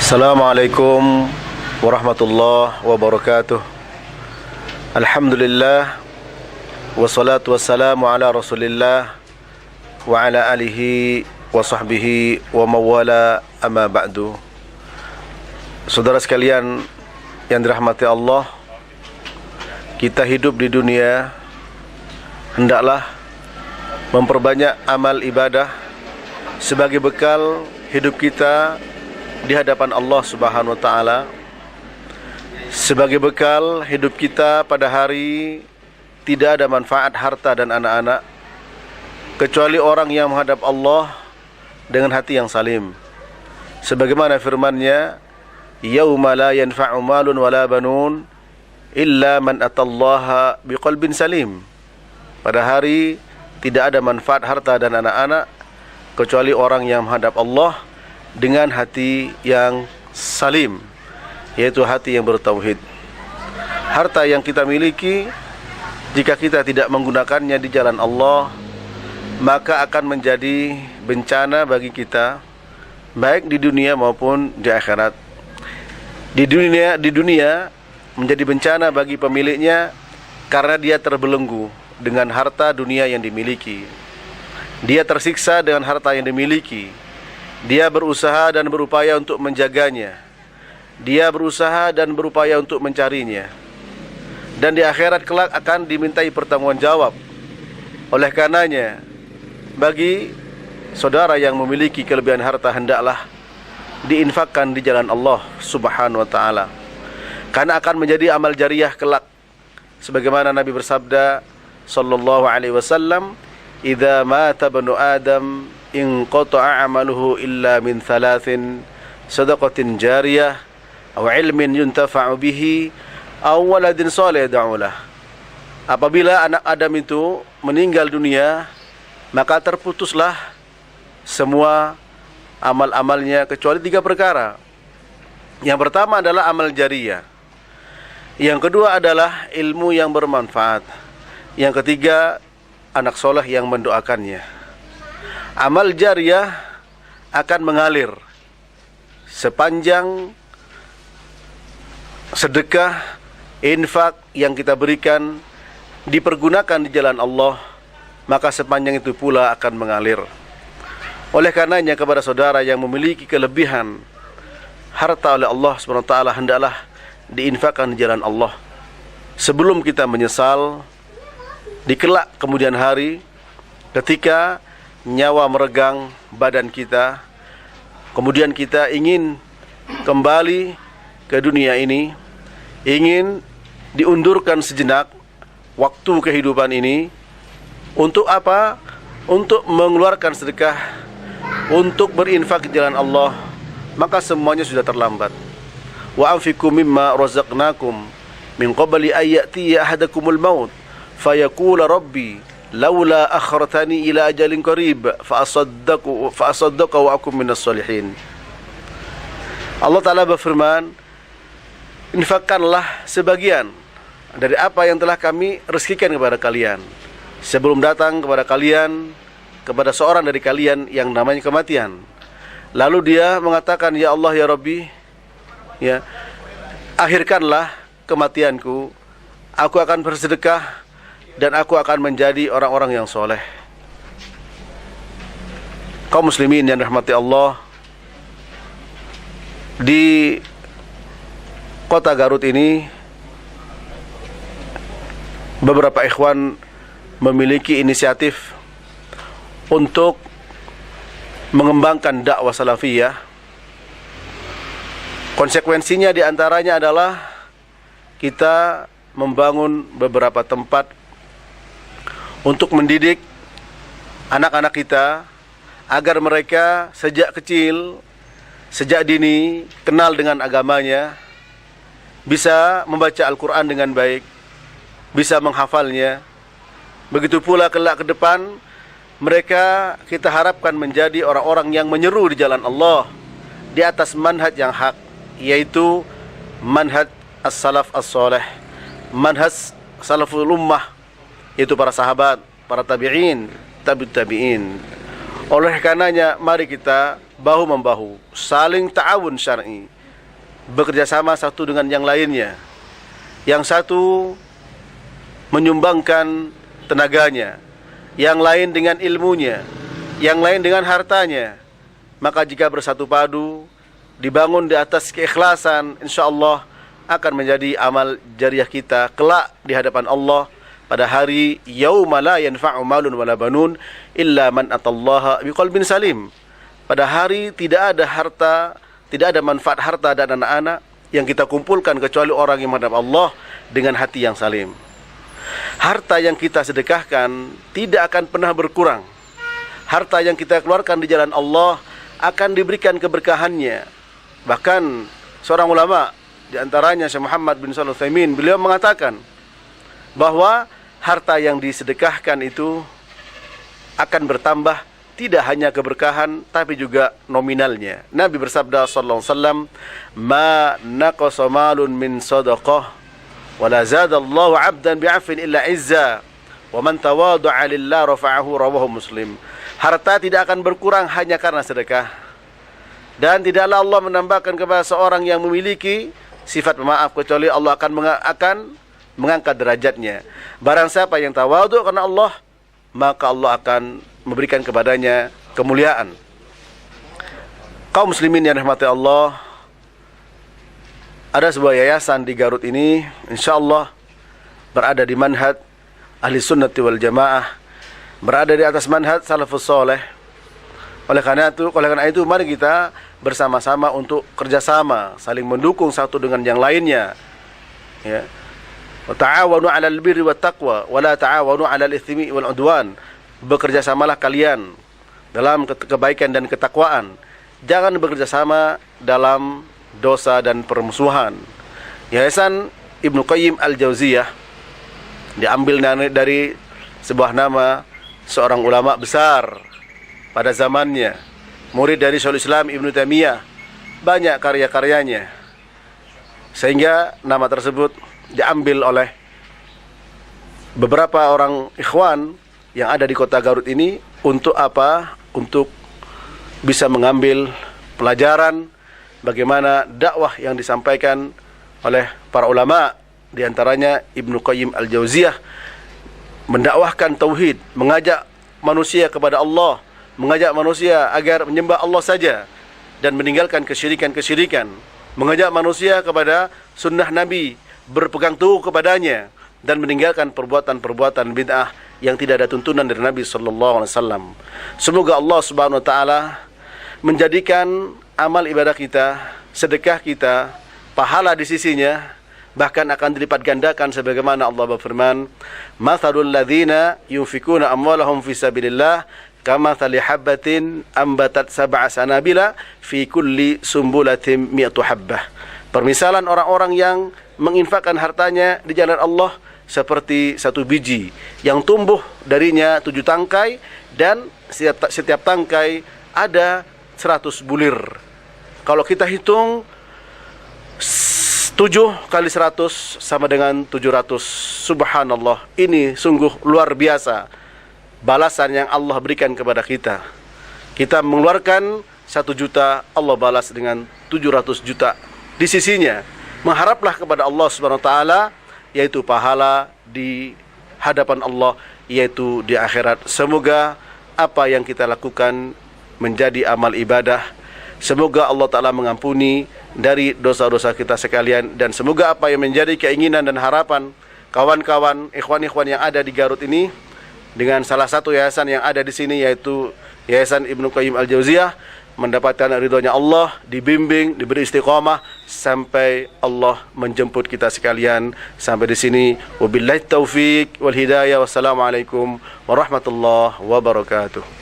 Assalamualaikum warahmatullahi wabarakatuh. Alhamdulillah, wassalatu wassalamu ala rasulillah wa ala alihi wa sahbihi wa mawala amma ba'du. Saudara sekalian yang dirahmati Allah, kita hidup di dunia hendaklah memperbanyak amal ibadah sebagai bekal hidup kita di hadapan Allah Subhanahu wa taala, sebagai bekal hidup kita pada hari tidak ada manfaat harta dan anak-anak kecuali orang yang menghadap Allah dengan hati yang salim. Sebagaimana firman-Nya, yauma la yanfa'u malun wala banun illa man atallaha biqalbin salim. Pada hari tidak ada manfaat harta dan anak-anak kecuali orang yang menghadap Allah dengan hati yang salim, yaitu hati yang bertauhid. Harta yang kita miliki, jika kita tidak menggunakannya di jalan Allah, maka akan menjadi bencana bagi kita, baik di dunia maupun di akhirat. Di dunia menjadi bencana bagi pemiliknya karena dia terbelenggu dengan harta dunia yang dimiliki. Dia tersiksa dengan harta yang dimiliki. Dia berusaha dan berupaya untuk menjaganya. Dia berusaha dan berupaya untuk mencarinya. Dan di akhirat kelak akan dimintai pertanggungjawab. Oleh karenanya, bagi saudara yang memiliki kelebihan harta, hendaklah diinfakkan di jalan Allah Subhanahu wa taala, karena akan menjadi amal jariyah kelak. Sebagaimana Nabi bersabda sallallahu alaihi wasallam, "Idza mata ibnu Adam in qata'a amaluhu illa min thalathin, sadaqatin jariyah aw ilmin yuntafa'u bihi aw waladin salih yad'u lah." Apabila anak Adam itu meninggal dunia, maka terputuslah semua amal-amalnya kecuali 3 perkara. Yang pertama adalah amal jariyah. Yang kedua adalah ilmu yang bermanfaat. Yang ketiga, anak soleh yang mendoakannya. Amal jariyah akan mengalir sepanjang sedekah, infak yang kita berikan dipergunakan di jalan Allah, maka sepanjang itu pula akan mengalir. Oleh karenanya, kepada saudara yang memiliki kelebihan harta oleh Allah SWT, hendaklah diinfakkan di jalan Allah sebelum kita menyesal di kelak kemudian hari, ketika nyawa meregang badan kita, kemudian kita ingin kembali ke dunia ini, ingin diundurkan sejenak waktu kehidupan ini. Untuk apa? Untuk mengeluarkan sedekah, untuk berinfak di jalan Allah, maka semuanya sudah terlambat. Wa anfiqu mimma razaqnakum min qabli ay ya'tiya ahadakumul maut fayaqula rabbi laula akhartani ila ajalin qarib fa asaddaqu wa akum minas solihin. Allah Ta'ala berfirman, infakkanlah sebagian dari apa yang telah kami rezekikan kepada kalian sebelum datang kepada kalian, kepada seorang dari kalian yang namanya kematian. Lalu dia mengatakan, ya Allah, ya Rabbi, ya, akhirkanlah kematianku, aku akan bersedekah dan aku akan menjadi orang-orang yang soleh. Kaum muslimin yang dirahmati Allah, di kota Garut ini beberapa ikhwan memiliki inisiatif untuk mengembangkan dakwah salafiyah. Konsekuensinya diantaranya adalah kita membangun beberapa tempat untuk mendidik anak-anak kita agar mereka sejak kecil, sejak dini kenal dengan agamanya, bisa membaca Al-Quran dengan baik, bisa menghafalnya. Begitu pula kelak ke depan mereka kita harapkan menjadi orang-orang yang menyeru di jalan Allah di atas manhaj yang hak, yaitu manhaj as-salaf as-soleh, manhaj salaful ummah, yaitu para sahabat, para tabi'in, tabi'ut tabi'in. Oleh karenanya, mari kita bahu-membahu, saling ta'awun syar'i, bekerja sama satu dengan yang lainnya. Yang satu menyumbangkan tenaganya, yang lain dengan ilmunya, yang lain dengan hartanya. Maka jika bersatu padu, dibangun di atas keikhlasan, insyaallah akan menjadi amal jariah kita kelak di hadapan Allah pada hari yauma la yanfa'u malun wala banun illa man atallaha biqalbin salim. Pada hari tidak ada harta, tidak ada manfaat harta dan anak-anak yang kita kumpulkan kecuali orang yang menghadap Allah dengan hati yang salim. Harta yang kita sedekahkan tidak akan pernah berkurang. Harta yang kita keluarkan di jalan Allah akan diberikan keberkahannya. Bahkan seorang ulama, di antaranya Syekh Muhammad bin Shalih Al-Utsaimin, beliau mengatakan bahwa harta yang disedekahkan itu akan bertambah, tidak hanya keberkahan tapi juga nominalnya. Nabi bersabda sallallahu alaihi wasallam, "Ma naqasa malun min shadaqah wa la zadallahu 'abdan bi'afwin illa 'izza wa man tawadda'a lillahi rafa'ahu," rawahu Muslim. Harta tidak akan berkurang hanya karena sedekah, dan tidaklah Allah menambahkan kepada seorang yang memiliki sifat pemaaf kecuali Allah akan mengangkat derajatnya. Barang siapa yang tawadhu karena Allah, maka Allah akan memberikan kepadanya kemuliaan. Kaum muslimin yang dirahmati Allah, ada sebuah yayasan di Garut ini, insyaallah berada di manhaj ahli sunnati wal jamaah, berada di atas manhaj salafus soleh. Oleh karena itu mari kita bersama-sama untuk kerjasama, saling mendukung satu dengan yang lainnya, ya. Wa ta'awanu 'alal birri wat taqwa wa la ta'awanu 'alal itsmi wal 'udwan. Bekerjasamalah kalian dalam kebaikan dan ketakwaan. Jangan bekerjasama dalam dosa dan permusuhan. Yayasan Ibnu Qayyim Al-Jauziyah diambil dari sebuah nama seorang ulama besar pada zamannya, murid dari Syekhul Islam Ibnu Taimiyah. Banyak karya-karyanya, sehingga nama tersebut diambil oleh beberapa orang ikhwan yang ada di kota Garut ini. Untuk apa? Untuk bisa mengambil pelajaran bagaimana dakwah yang disampaikan oleh para ulama, di antaranya Ibnu Qayyim Al-Jauziyah, mendakwahkan tauhid, mengajak manusia kepada Allah, mengajak manusia agar menyembah Allah saja dan meninggalkan kesyirikan-kesyirikan, mengajak manusia kepada sunnah Nabi, berpegang teguh kepadanya, dan meninggalkan perbuatan-perbuatan bid'ah yang tidak ada tuntunan dari Nabi sallallahu alaihi wasallam. Semoga Allah Subhanahu wa taala menjadikan amal ibadah kita, sedekah kita, pahala di sisinya bahkan akan dilipat gandakan, sebagaimana Allah berfirman, "Matsalul ladzina yunfikuna amwalahum fi sabilillah kamatsali habbatin ambatat sab'a sanabila fi kulli sumbulatin mi'atu habbah." Permisalan orang-orang yang menginfakkan hartanya di jalan Allah seperti satu biji yang tumbuh darinya 7 tangkai, dan setiap tangkai ada 100 bulir. Kalau kita hitung 7 kali 100 sama dengan 700. Subhanallah, ini sungguh luar biasa balasan yang Allah berikan kepada kita. Kita mengeluarkan 1 juta, Allah balas dengan 700 juta di sisinya. Mengharaplah kepada Allah Subhanahu wa taala, yaitu pahala di hadapan Allah, yaitu di akhirat. Semoga apa yang kita lakukan menjadi amal ibadah. Semoga Allah taala mengampuni dari dosa-dosa kita sekalian, dan semoga apa yang menjadi keinginan dan harapan kawan-kawan ikhwan-ikhwan yang ada di Garut ini dengan salah satu yayasan yang ada di sini, yaitu Yayasan Ibnu Qayyim Al-Jauziyah, mendapatkan ridhonya Allah, dibimbing, diberi istiqamah sampai Allah menjemput kita sekalian. Sampai di sini, wabillahi taufik wal hidayah. Wassalamualaikum warahmatullahi wabarakatuh.